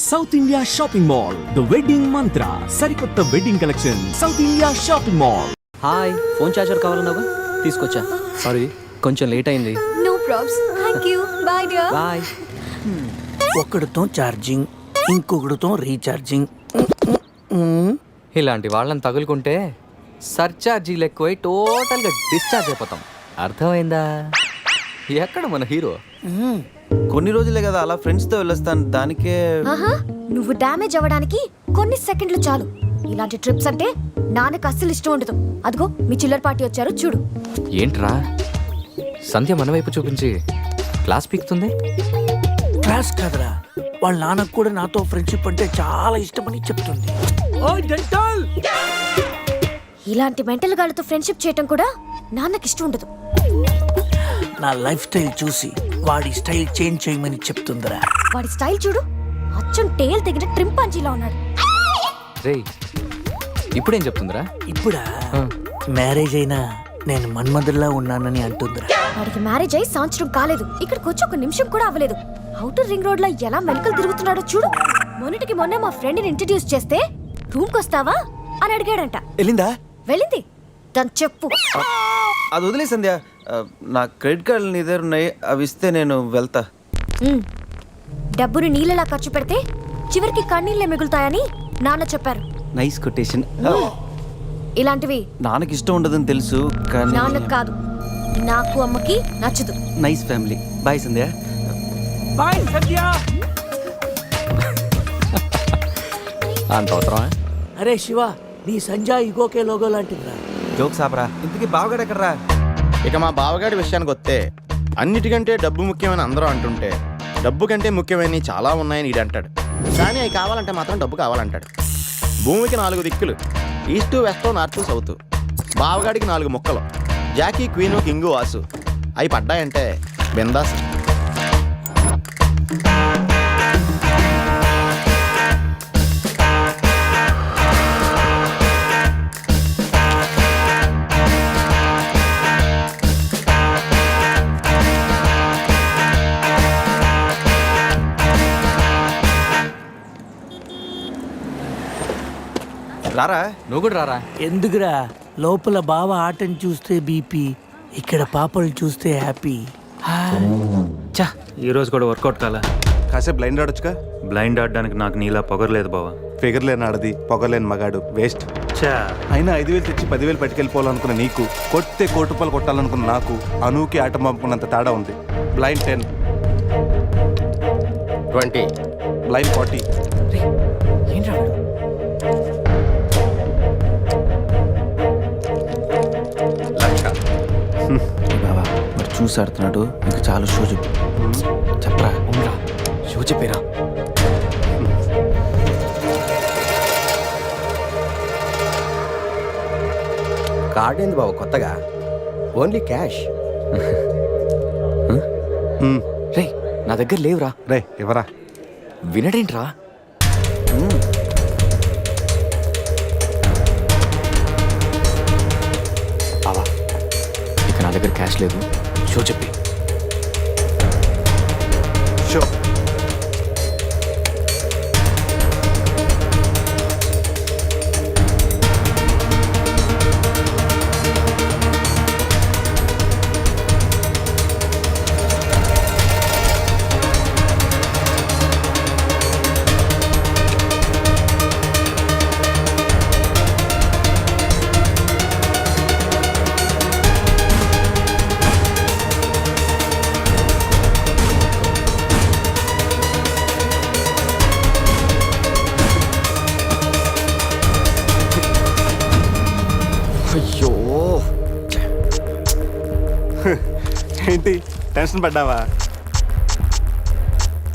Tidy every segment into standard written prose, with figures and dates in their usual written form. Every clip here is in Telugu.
South India shopping mall the wedding Mantra సరికొత్త wedding collection South India shopping mall. Hi, phone charger కావాలన్నావా? తీసుకొచ్చా. సారీ, కొంచెం లేట్ అయింది. No probs. Thank you. Bye dear. Bye. ఒక్కడితో ఛార్జింగ్, ఇంకొకడితో రీఛార్జింగ్. ఇలాంటి వాళ్ళని తగులుకుంటే సర్చార్జీలు ఎక్కువై టోటల్గా డిశ్చార్జ్ అయిపోతాం. అర్థమైందా? ఎక్కడ మన హీరో? కొన్ని రోజులే కదా అలా ఫ్రెండ్స్తో వెళ్ళొస్తాను, దానికే. ఆహా, నువ్వు డ్యామేజ్ అవ్వడానికి కొన్ని సెకండ్లు చాలు. ఇలాంటి ట్రిప్స్ అంటే నాన్నకు అస్సలు ఇష్టం ఉండదు. అదిగో మీ చిల్లర పార్టీ వచ్చారు చూడు. ఏంట్రా సంధ్య మన వైపు చూపించి క్లాస్ పీకుతుంది? క్లాస్ కాదురా, వాళ్ళ నాన్నకు కూడా నాతో ఫ్రెండ్షిప్ అంటే చాలా ఇష్టమని చెప్తుంది. ఇలాంటి మెంటల్ గాళ్ళతో ఫ్రెండ్షిప్ చేయటం కూడా నాన్నకి ఇష్టం ఉండదు. నా లైఫ్ స్టైల్ చూసి వాడి స్టైల్ చేంజ్ చేయమని చెప్తుందిరా. వాడి స్టైల్ చూడు, అచ్చం టేల్ తెగిన ట్రింపాంజీలా ఉన్నాడు. రేయ్, ఇప్పుడేం చెప్తుందిరా? ఇప్పుడా మ్యారేజ్ అయినా నేను మన్మధుల్లా ఉన్నానని అంటుందిరా. వాడికి మ్యారేజ్ అయి సంవత్సరం కాలేదు, ఇక్కడికి వచ్చి ఒక నిమిషం కూడా అవ్వలేదు. అవుటర్ రింగ్ రోడ్ లో ఎలా మెలికలు తిరుగుతున్నాడో చూడు. మొన్నటికి మొన్న మా ఫ్రెండ్ ని ఇంట్రడ్యూస్ చేస్తే రూమ్ కొస్తావా అని అడిగాడంట. వెళ్ళిందా? వెళ్ళింది. తను చెప్పు. అది వదిలే సంధ్య, నా క్రెడిట్ కార్డులు నీ దగ్గర ఉన్నాయి, అవి ఇస్తే నేను వెళ్తా. డబ్బుని నీళ్ళలా ఖర్చు పెడితే చివరికి కన్నీళ్ళే మిగులుతాయని నాన్న చెప్పారు. Nice quotation. ఇలాంటివి నాన్నకి ఇష్టం ఉండదని తెలుసు, కానీ నాన్నకు కాదు, నాకు అమ్మకి నచ్చదు. Nice family. బాయ్ సంధ్య. బాయ్ సత్య. అంత అవసరమా? అరే శివ, నీ సంజయ్ ఇగోకే లోగో లాంటిదిరా. జోక్స్ ఆపరా. ఇంతకీ బావగాడు ఎక్కడరా? ఇక మా బావగాడి విషయానికి వస్తే అన్నిటికంటే డబ్బు ముఖ్యమని అందరూ అంటుంటే డబ్బు కంటే ముఖ్యమైనవి చాలా ఉన్నాయని ఈడు అంటాడు. కానీ అవి కావాలంటే మాత్రం డబ్బు కావాలంటాడు. భూమికి 4 దిక్కులు, ఈస్ట్ వెస్ట్ నార్త్ సౌత్. బావగాడికి 4 ముక్కలు, జాకీ క్వీను కింగు వాసు. అవి పడ్డాయంటే బిందాస్. రారా. నువ్వు కూడా రారా. ఎందుకురా? లోపల బావ ఆటను చూస్తే బీపీ, ఇక్కడ పాపలు చూస్తే హ్యాపీ. చా, ఈ రోజు కూడా వర్కౌట్ కాలా? కాసేపు బ్లైండ్ ఆడొచ్చుగా. బ్లైండ్ ఆడడానికి నాకు నీలా పొగరలేదు బావా. ఫిగర్ లేని ఆడది, పొగలేని మగాడు, వేస్ట్. చా, అయినా 5,000 తెచ్చి 10,000 పట్టుకెళ్ళిపోవాలనుకున్న నీకు, కొట్టే 1 కోటి రూపాయలు కొట్టాలనుకున్న నాకు అనూకి ఆట పంపుకున్నంత తేడా ఉంది. Blind 10, 20, blind 40. ఏంట్రా వీడు? బావా మరి చూసి ఆడుతున్నాడు, ఇంకా చాలా షో చెప్పు. చెప్పరా. ఉండరా, షో చెప్పేరా. కార్డ్ ఏంది బావ కొత్తగా? Only cash. రే, నా దగ్గర లేవురా. రే ఎవరా? వినడేంట్రా? బావా, ఇక నా దగ్గర క్యాష్ లేదు. షో చెప్పి. షో. అయ్యో, ఏంటి టెన్షన్ పడ్డావా?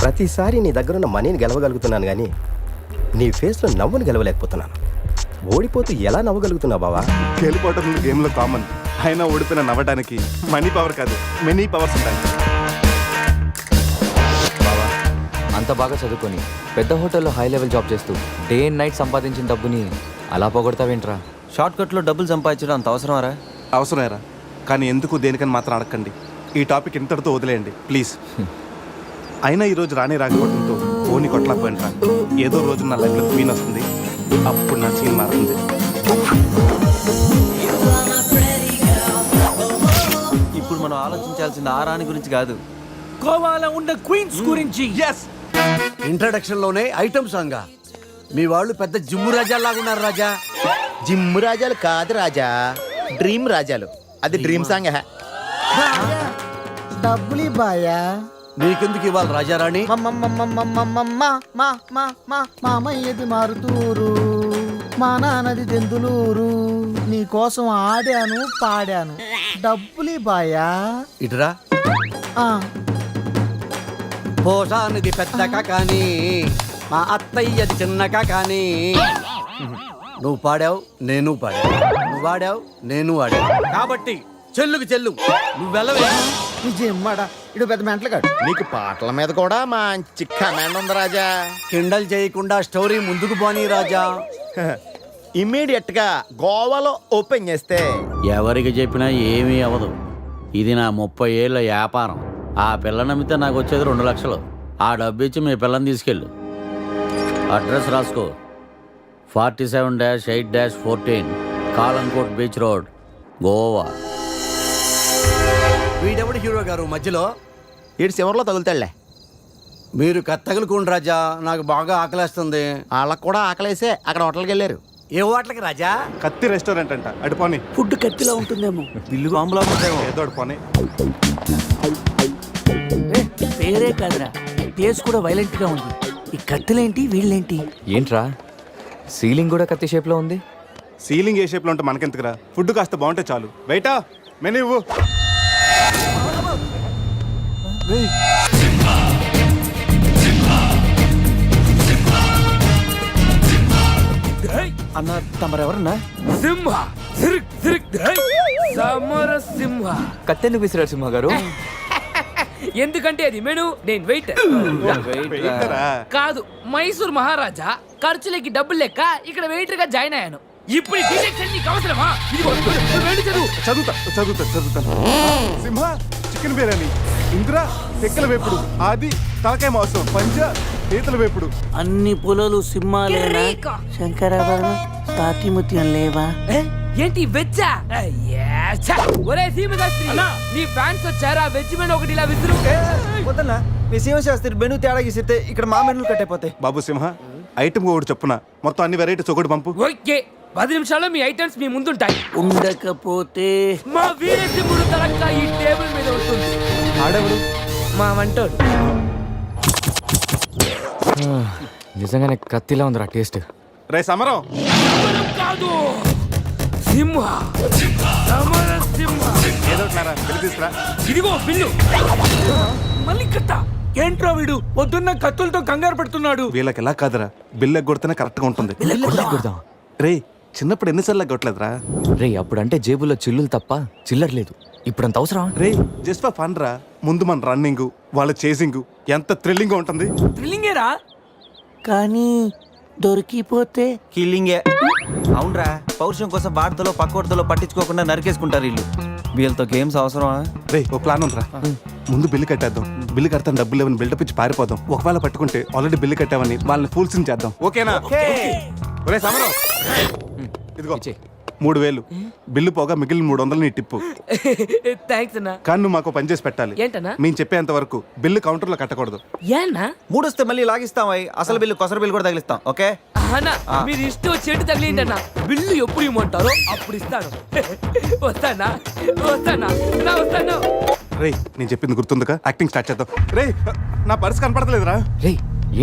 ప్రతిసారి నీ దగ్గరున్న మనీని గెలవగలుగుతున్నాను కానీ నీ ఫేస్లో నవ్వును గెలవలేకపోతున్నాను. ఓడిపోతూ ఎలా నవ్వగలుగుతున్నావు బావా? గెలిపోవటం గేమ్లో కామన్. అయినా ఓడిపోయిన నవ్వడానికి మనీ పవర్ కాదు, మెనీ పవర్స్ ఉంటాయి. బావా, అంత బాగా చదువుకొని పెద్ద హోటల్లో హై లెవెల్ జాబ్ చేస్తూ డే అండ్ నైట్ సంపాదించిన డబ్బుని అలా పోగొడతావేంట్రా? షార్ట్ కట్లో డబ్బులు సంపాదించడం అంత అవసరమారా? అవసరమేరా, కానీ ఎందుకు దేనికని మాత్రం అడగండి. ఈ టాపిక్ ఇంతటితో వదిలేయండి ప్లీజ్. అయినా ఈరోజు రాకపోవడంతో ఓని కొట్టలేకపోయినరా ఏదో రోజు నా లైఫ్లో క్వీన్ వస్తుంది, అప్పుడు నా సీన్ మారుతుంది. ఇప్పుడు మనం ఆలోచించాల్సింది ఆ రాణి గురించి కాదు, గోవాలో ఉన్న క్వీన్స్ గురించి. ఇంట్రడక్షన్ లోనే ఐటమ్ సాంగ్. మీ వాళ్ళు పెద్ద జిమ్ము రాజాలాగా ఉన్నారు రాజా. జిమ్ రాజాలు కాదు రాజా, డ్రీమ్ రాజాలు. అది డ్రీమ్ సాంగ్. డబ్బులు బాయా నీకెందుకు ఇవ్వాలి రాజారాణి? మామయ్యది మారుతూరు, మా నాన్నది దెందులూరు, నీ కోసం ఆడాను పాడాను, డబ్బులు బాయా. ఇటురా. పోషానిది పెద్దక కానీ మా అత్తయ్యది చిన్నక కానీ. నువ్వు పాడావు నేను పాడావు, నువ్వు వాడావు నేను వాడావు, కాబట్టి చెల్లుకి చెల్లు. నువ్వు వెళ్ళవే నిజమ్మడా, ఇడు పెద్ద మెంటలుగాడు. నీకు పాటల మీద కూడా మంచి కమాండ్ ఉంది రాజా. కిండల్ చేయకుండా స్టోరీ ముందుకు పోనీ రాజా. ఇమ్మీడియట్ గా గోవాలో ఓపెన్ చేస్తే ఎవరికి చెప్పినా ఏమీ అవ్వదు. ఇది నా 30 ఏళ్ళ వ్యాపారం. ఆ పిల్ల నమ్మితే నాకు వచ్చేది 2 లక్షలు. ఆ డబ్బు ఇచ్చి మీ పిల్లని తీసుకెళ్ళు. అడ్రస్ రాసుకో. 47-8-14 కాలంకోట్ బీచ్ రోడ్, గోవా. వీడెవడు హీరో గారు మధ్యలో? ఇటు చివరిలో తగులుతాడులే. మీరు కత్తగలుకోండి రాజా, నాకు బాగా ఆకలేస్తుంది. వాళ్ళకు కూడా ఆకలేసే అక్కడ హోటల్కి వెళ్ళారు. ఏ హోటల్కి రాజా? కత్తి రెస్టారెంట్ అంట, అడిపోని. ఫుడ్ కత్తిలా ఉంటుందేమో. బిల్లు బాంబులా ఉంటాయేమో. ఏదో అడిపోని. పేరే కాదురా, టేస్ట్ కూడా వైలెంట్ గా ఉంది. ఈ కత్తులేంటి వీళ్ళేంటి? ఏంట్రా సీలింగ్ కూడా కత్తి షేప్లో ఉంది? సీలింగ్ ఏ షేప్లో ఉంటే మనకెందుకురా, ఫుడ్ కాస్త బాగుంటే చాలు. బయట మెనూ ఇవ్వు. అన్న తమరెవరన్నా? సింహ సిరిక్ సిరిక్ సమర సింహ. కత్తెందుకు విసిరారు సింహ గారు? ఎందుకంటే అది మెను, నేను వెయిట్ వెయిటరా? కాదు, మైసూర్ మహారాజా ఖర్చులకి డబ్బులు లెక్క ఇక్కడ వెయిటర్ గా జాయిన్ అయ్యాను. ఇప్పుడు ఈ డిటెక్షన్ నీకు అవసరమా? ఇదిగో, వెళ్ళి చదువు. చదువుతాను. సింహ చికెన్ బిర్యానీ, ఇంద్ర తెక్కల వేపుడు, ఆది తలకాయ మాంసం, పంజ పీతల వేపుడు. అన్ని పొలాలు సింహాలేనా? కిరీకా. శంకరాభరణం సాతిముత్యం లేవా? ఏ? ఏంటి వెజ్జా? ఒరే సీమశాస్త్రి, నీ ఫ్యాన్స్ వచ్చారా? వెజ్ మెను ఒకటి ఇలా విసురు. వద్దన్నా, మీ సీమశాస్త్రి మెను తేడా గీసితే ఇక్కడ మా మెనూలు కట్టయిపోతాయి. బాబు సింహ, ఐటమ్ ఒకటి చొప్పున మొత్తం అన్ని వెరైటీస్ ఒకటి పంపు. ఓకే, 10 నిమిషాల్లో మీ ఐటమ్స్ మీ ముందుంటాయి. ఉండకపోతే మా వీరసింహుడు తలక్క ఈ టేబుల్ మీద ఉంటుంది. ఆడెవడు? మా వంటోడు. నిజంగానే కత్తిలా ఉందిరా టేస్ట్. రే సమరం, సమరం కాదు, సింహ, సమర సింహ. ఏదో ఒకటిరా, వెళ్ళి తీసుకురా. ఇదిగో బిల్లు. మళ్ళీ కట్ట. ఏంట్రా వీడు పొద్దున్న కత్తులతో కంగారు పెడుతున్నాడు? వీళ్ళకి ఎలా కాదురా, బిల్లు ఎగ్గొడితేనే కరెక్ట్గా ఉంటుంది. రే చిన్నప్పుడు ఎన్నిసార్లు ఎగ్గొట్టలేదురా? రే అప్పుడంటే జేబులో చిల్లులు తప్ప చిల్లర లేదు. ఇప్పుడంత అవసరం? రే జస్ట్ ఫర్ ఫన్ రా. ముందు మన రన్నింగ్, వాళ్ళ చేసింగ్ ఎంత థ్రిల్లింగ్ ఉంటుంది. థ్రిల్లింగేరా, కానీ దొరికిపోతే కిల్లింగే. అవునరా, పౌరుషం కోసం వార్తలో పక్కోడతలో పట్టించుకోకుండా నరికేసుకుంటారు వీళ్ళు. వీళ్ళతో గేమ్స్ అవసరమా? రే ఓ ప్లాన్ ఉందిరా. ముందు బిల్లు కట్టేద్దాం. బిల్లు కడతాను డబ్బులు లేవని బిల్డప్ ఇచ్చి పారిపోదాం. ఒకవేళ పట్టుకుంటే ఆల్రెడీ బిల్లు కట్టామని వాళ్ళని ఫూల్సింగ్ చేద్దాం. ఓకేనా? ఒరే సమరం, ఇదిగో 3000 బిల్లు పోగా మిగిలిన 300 నీ టిప్పు. థ్యాంక్స్ అన్నా. కానీ నువ్వు మాకు పని చేసి పెట్టాలి. ఏంటన్నా? మేము చెప్పేంత వరకు బిల్లు కౌంటర్లో కట్టకూడదు. ఏనా? మూడొస్తే మళ్ళీ లాగిస్తాం. అసలు బిల్లు కొసర బిల్లు కూడా తగిలిస్తాం. ఓకే అన్నా, మీరు ఇష్టం వచ్చేట్టు తగిలిండి అన్న. బిల్లు ఎప్పుడు ఇమ్మంటారో అప్పుడు ఇస్తాను. వస్తానా వస్తాను. రే నేను చెప్పింది గుర్తుందిగా? యాక్టింగ్ స్టార్ట్ చేద్దాం. రే నా పర్స్ కనపడతలేదురా. రే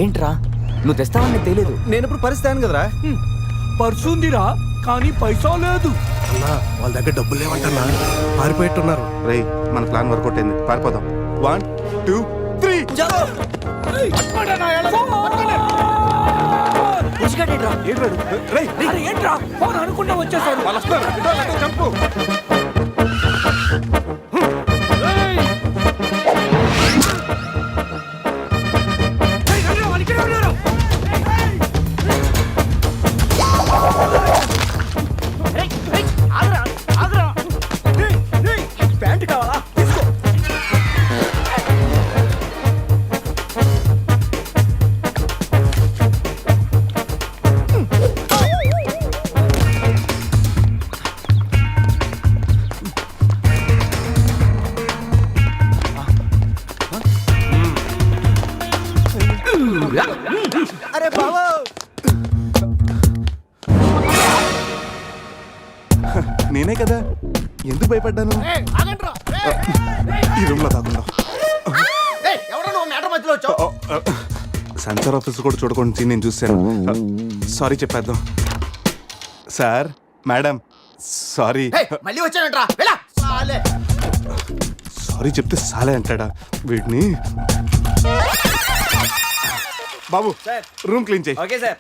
ఏంట్రా నువ్వు తెస్తావని నాకు తెలియదు. నేను ఇప్పుడు పరిస్థితి కదరా. పర్సుందిరా కానీ పైసా లేదు. వాళ్ళ దగ్గర డబ్బులు లేవంటన్నా, పారిపోయేట్టున్నారు. రే మన ప్లాన్ వర్కౌట్ అయింది, పారిపోదాం. 1 2 3. ఏంట్రా ఫోన్ అనుకుంటా వచ్చేసారు. వాళ్ళు వస్తారు, చంపు. అరే బావా నేనే కదా ఎందుకు భయపడ్డాను ఈ రూమ్ లో కాకుండా సెన్సార్ ఆఫీస్ కూడా చూడకుండా నేను చూశాను సారీ చెప్పేద్దాం సార్ మేడం సారీ మళ్ళీ వచ్చానంట్రా సారీ చెప్తే సాలే అంటాడా వీడిని బాబు రూమ్ క్లీన్ చేయి ఓకే సార్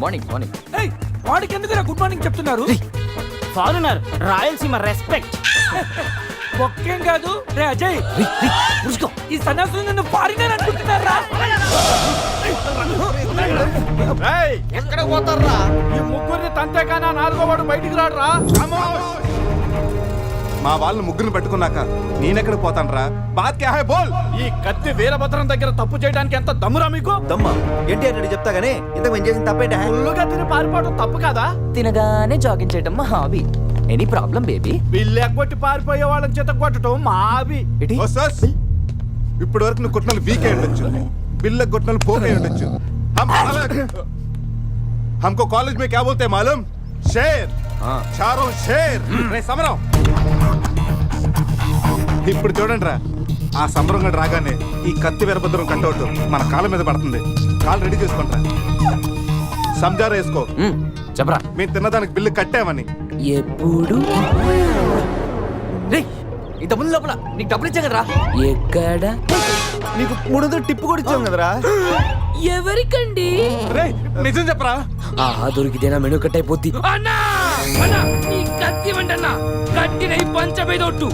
మార్నింగ్ మార్నింగ్ వాడికి ఎందుకు గుడ్ మార్నింగ్ చెప్తున్నారు ఫారినర్ రాయలసీమ రెస్పెక్ట్ ఒక్కేం కాదు రే అజయ్ ఈ సన్యాసులు నన్ను ఫారినర్ అనుకుంటున్నారా ఎక్కడ పోతారా ఈ ముగ్గురిని తంతేకానా నాలుగో వాడు బయటికి రాడురా మా వాళ్ళని ముగ్గురిని పెట్టుకున్నాక నేనెక్కడ పోతాను రా బాత్ క్యా హై బోల్ ఈ కత్తి వీరభద్రం దగ్గర తప్పు చేయడానికి ఎంత దమ్మురా మీకు దమ్మా ఏంటి అని చెప్తా గానీ ఇంతకు మేము చేసిన తప్పేంటి ఫుల్లుగా తిని పారిపోవడం తప్పు కాదా తినగానే జాగింగ్ చేయటం మా హాబీ ఎనీ ప్రాబ్లం బేబీ వీళ్ళు ఎగ్గొట్టి పారిపోయే వాళ్ళని చేత కొట్టడం మా హాబీ ఓ సస్ ఇప్పటి వరకు నువ్వు కొట్టిన వీక్ అయి ఉండొచ్చు బిల్ల కొట్టిన పోక్ అయి ఉండొచ్చు हमको कॉलेज में क्या बोलते हैं मालूम शेर चारों शेर రే సమరం ఇప్పుడు చూడండి రా ఆ సమరంగా రాగానే ఈ కత్తి వీరభద్రం కట్అవుట్ మన కాళ్ళ మీద పడుతుంది కాళ్ళు రెడీ చేసుకుంటా సంజారా వేసుకో చెప్పరా మేము తిన్నదానికి బిల్లు కట్టామని ఎప్పుడు ఇంత ముందు లోపల నీకు డబ్బులు ఇచ్చా కదరా ఎక్కడ నీకు 300 టిప్పు కూడా ఇచ్చాం కదరా ఎవరికండి రే నిజం చెప్పరా ఆహా దొరికితేనా మెను కట్ అయిపోద్ది అన్నా అన్నా ఈ కత్తి వంటన్నా కట్టిన ఈ పంచ మీదొట్టు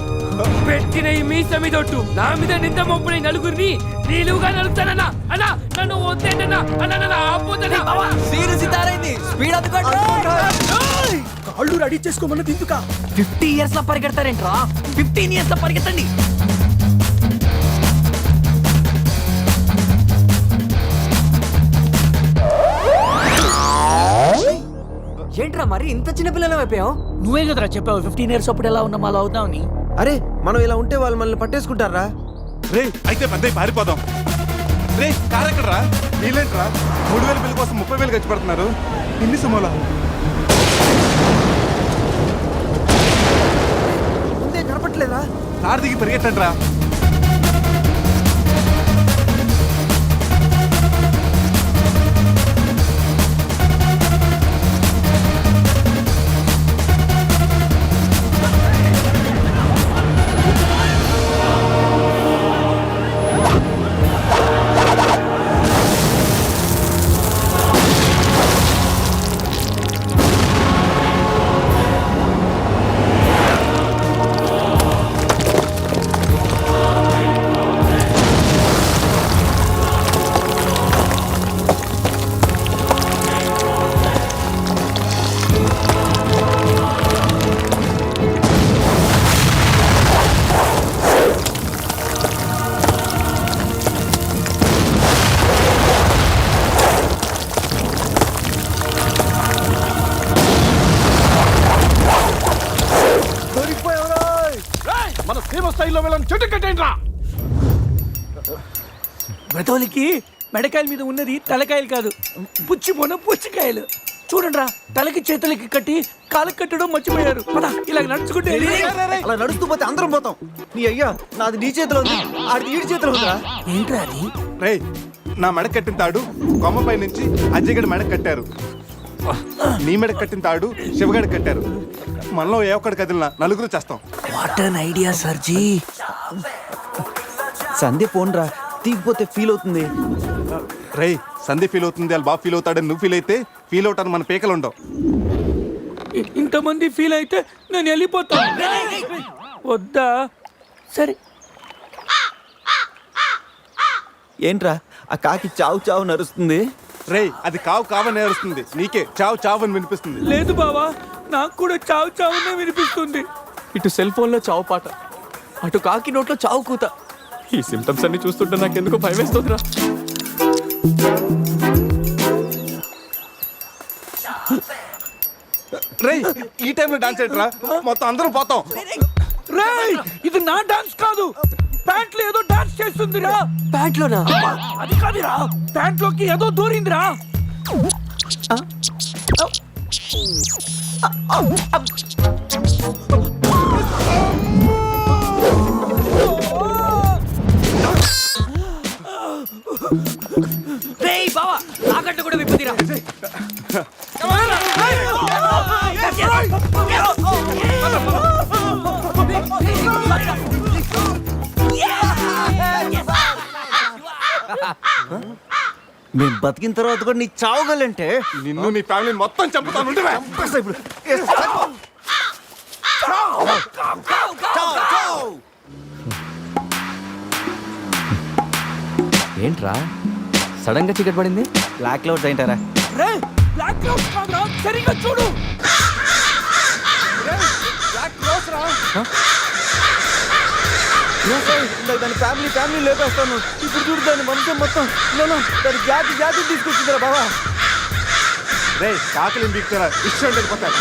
పెట్టిన ఈ మీస మీదొట్టు నా మీద నింద మోపుని నలుగురిని నీలుగా నలుగుతానన్నా అన్నా నన్ను వద్దేంటన్నా అన్నా నన్ను ఆపోతన్నా సీరియస్ ఇతారైంది స్పీడ్ అందుకోండి కాళ్ళు రెడీ చేసుకోమన్నది ఎందుకా 50 ఇయర్స్ లో పరిగెడతారేంట్రా 15 ఇయర్స్ లో పరిగెత్తండి ఏంట్రా మరి ఇంత చిన్న పిల్లలు అయిపోయావు నువ్వే కదరా చెప్పావు 15 ఇయర్స్ అప్పుడు ఎలా ఉన్నాం అలా అవుతామని. అరే మనం ఇలా ఉంటే వాళ్ళు మనల్ని పట్టేసుకుంటారా రే అయితే పెద్ద పారిపోదాం రే కార్ ఎక్కడరా వీలేంట్రా 3000 బిల్లు కోసం 30,000 ఖర్చు పెడుతున్నారు ఇన్ని సుమోలా ముందే కనపట్లేదా కార్ దిగి పరిగెట్టండి రా మన సీమ స్థాయిలో వెళ్ళని చెట్టు కట్టేంట్రా బ్రతోలికి మెడకాయల మీద ఉన్నది తలకాయలు కాదు పుచ్చిపోన పుచ్చికాయలు చూడండి రా తలకి చేతులకి కట్టి కాళ్ళకి కట్టడం మర్చిపోయారు పద ఇలా నడుచుకుంటే అలా నడుస్తూ పోతే అందరం పోతాం నీ అయ్యా నాది నీ చేతిలో ఉంది ఆడిది ఈడి చేతిలో ఉందిరా ఏంట్రా అది రే నా మెడ కట్టిన తాడు కొమ్మపై నుంచి అజ్జగడి మెడ కట్టారు నీ మెడ కట్టిన తాడు శివగడ కట్టారు మనలో ఏ ఒక్కడి కదిలినా నలుగురు చేస్తాం వాట్ అన్ ఐడియా సర్జీ సంధ్య పోన్రా తీగిపోతే ఫీల్ అవుతుంది రే సంధి ఫీల్ అవుతుంది వాళ్ళు బాగా ఫీల్ అవుతాడని నువ్వు ఫీల్ అయితే ఫీల్ అవుతాను మన పేకలు ఉండవు ఇంతమంది ఫీల్ అయితే నేను వెళ్ళిపోతా వద్దా సరే ఏంట్రా ఆ కాకి చావు చావు నరుస్తుంది రే అది కావు కావని నేరుస్తుంది నీకే చావు చావు అని వినిపిస్తుంది లేదు బావా నాకు కూడా చావు చావునే వినిపిస్తుంది ఇటు సెల్ ఫోన్లో చావు పాట, అటు కాకి నోట్లో చావు కూత. ఈ సిమ్టమ్స్ అన్ని చూస్తుంటే నాకెందుకో భయం వేస్తుందిరా. రేయ్ ఈ టైంలో డాన్స్ ఏంట్రా? మొత్తం అందరం పోతాం. రేయ్ ఇది నా డాన్స్ కాదు, ప్యాంట్లో ఏదో డాన్స్ చేస్తుందిరా. ప్యాంట్లోనా? అది కాదురా, ప్యాంట్లోకి ఏదో దూరిందిరా. రేయ్ బావా తాకట్టు కూడా విప్పుదిరా. మేము బతికిన తర్వాత కూడా నీ చావుగలంటే నిన్ను నీ ఫ్యామిలీ మొత్తం చంపుతాను. ఉండురా. ఇప్పుడు ఏంట్రా సడన్ గా చీకటి పడింది? బ్లాక్ క్లౌడ్స్ ఏంటారా? రేయ్ బ్లాక్ క్లౌడ్స్ కాదురా, సరిగ్గా చూడు. దాని ఫ్యామిలీ లేపేస్తాను. ఇప్పుడు చూడు దాని వంశం మొత్తం దాని జాతి తీసుకొచ్చిందిరా బాబా. రేయ్ కాకలి బిగుతారా? ఇష్టం వెళ్ళిపోతారు.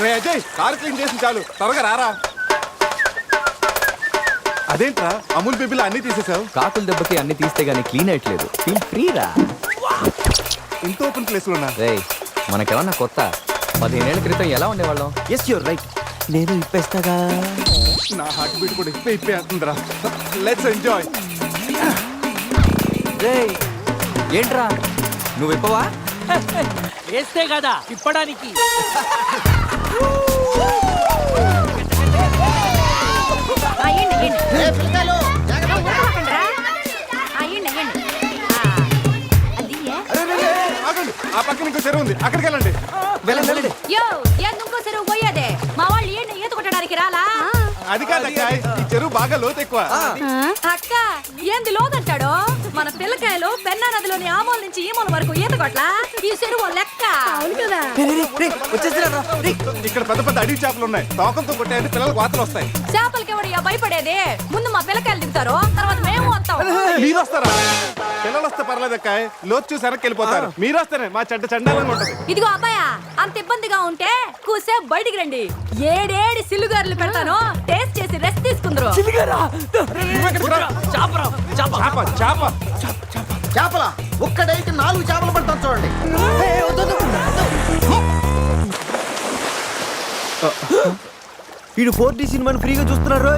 రే అజయ్, కారు క్లీన్ చేసి చాలు, త్వరగా రారా. అదేంట్రా అమూల్ బేబీలో అన్ని తీసేసావు? కాకుల దెబ్బకి అన్ని తీస్తే గానీ క్లీన్ అయ్యట్లేదు. ఫీల్ ఫ్రీ రా. ఇంత ఓపెన్ ప్లేస్ ఉన్నా రేయ్ మనకెవరన్నా కొత్త? 15 ఏళ్ల క్రితం ఎలా ఉండేవాళ్ళం? Yes you're right. నేను ఇప్పేస్తాగా. నా హార్ట్ బీట్ కూడా ఇప్పే అంటుందిరా. Let's enjoy. రేయ్ ఏంట్రా నువ్వు ఇప్పవా? వేస్తే కదా ఇప్పడానికి. ఆగండి, ఆ పక్కన ఇంకో చెరువు ఉంది, అక్కడికి వెళ్ళండి. వెళ్ళండి. యో ఎందుకో సరే పోయేదే, మా వాళ్ళు ఏంటి ఈత కొట్టడానికి రాలా? అది కాదక్క, ఈ చెరువు బాగా లోతు ఎక్కువ. అక్క ఏంది లోదంటాడు? మన పిల్లకాయలు పెన్నా నదిలోని ఆ మూల నుంచి ఈ మూల వరకు ఈత కొట్లా, ఈ చెరువు లెక్క. అవును కదా. ఇక్కడ పెద్ద పెద్ద అడవి చేపలు ఉన్నాయి, తోకంతో కొట్టాయంటే పిల్లలకు వాతలు వస్తాయి. చేపలకి ఎవడయ్యా భయపడేది? ముందు మా పిల్లకాయలు దిగుతారు, తర్వాత మేము వస్తాం. మీరు వస్తారా? పిల్లలు వస్తే పర్లేదక్క, లోతు చూసి వెనక్కి వెళ్ళిపోతారు. మీరు వస్తేనే మా చెడ్డ చండాలంగా ఉంటది. ఇదిగో అబ్బాయా, అంత ఇబ్బందిగా ఉంటే కూసే బయటికి రండి. ఏడేడి సిల్లుగారులు పెడతాను, టేస్ట్ చేసి రెస్ట్ తీసుకుందరు. చేపల ఒక్కడైతే 4 చేపలు పడతాను చూడండి. వీడు 4D సినిమాని ఫ్రీగా చూస్తున్నారు.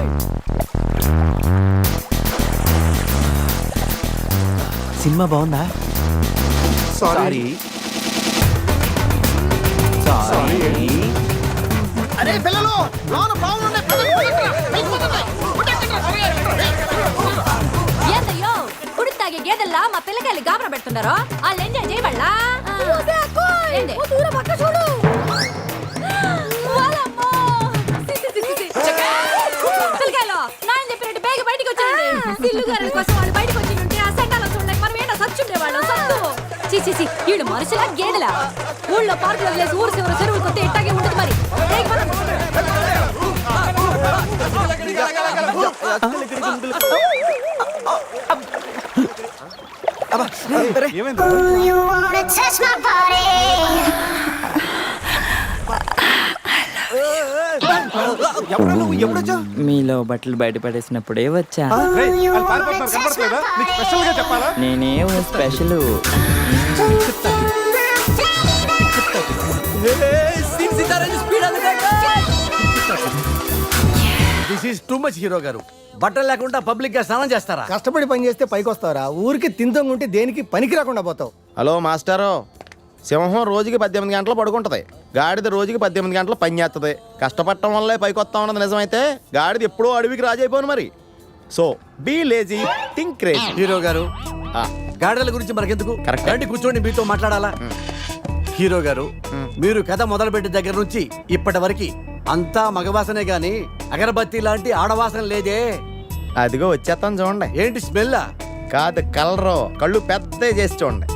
సినిమా బాగుందా? సారీ. అరే పిల్లలు, లోన బాగుండే ఏందయ్యో కుడి తాగే గేదెల్లా మా పిల్లకాయలు గాబరా పెడుతున్నారు. వాళ్ళు ఎంజాయ్ చేయబడలా? చూడు పిల్లకాయలు నాయన చెప్పినట్టు బేగ బయటికి వచ్చాయండి. పిల్లుగారి కోసం వాళ్ళు బయటకు వచ్చి ఉంటే ఆ సండాలో చూడలేక మనం ఏంటో సచ్చుండేవాళ్ళు. సత్తు చీచి వీళ్ళు మనుషులా గేదెలా? ఊళ్ళో పార్కులు వదిలేసి ఊరు చివరి చెరువులు కొత్త ఇట్టాగే ఉంటుంది మరి. మీలో బట్టలు బయట పడేసినప్పుడే వచ్చా. నేనేం special. This is too much hero గారు. బట్టలు లేకుండా పబ్లిక్ గా స్నానం చేస్తారా? కష్టపడి పని చేస్తే పైకి వస్తావరా? ఊరికి తిందంగుంటే దేనికి పనికి రాకుండా పోతావు. హలో మాస్టారు, సింహం రోజుకి 18 గంటలు పడుకుంటది, గాడిద రోజుకి 18 గంటలు పని చేస్తుంది. కష్టపడటం వల్లే పైకి వస్తా ఉన్నది నిజమైతే గాడిద ఎప్పుడో అడవికి రాజైపోను మరి. So be lazy, think crazy. Hero గారు గాడిదల గురించి మనకెందుకు Correct. రండి కూర్చోండి, మీతో మాట్లాడాలా. హీరో గారు, మీరు కథ మొదలుపెట్టిన దగ్గర నుంచి ఇప్పటి వరకు అంతా మగవాసనే గాని అగరబత్తి లాంటి ఆడవాసన లేదే. అదిగో వచ్చేస్తాను చూడండి. ఏంటి స్మెల్? కాదు కలరు, కళ్ళు పెద్ద చేసి చూడండి.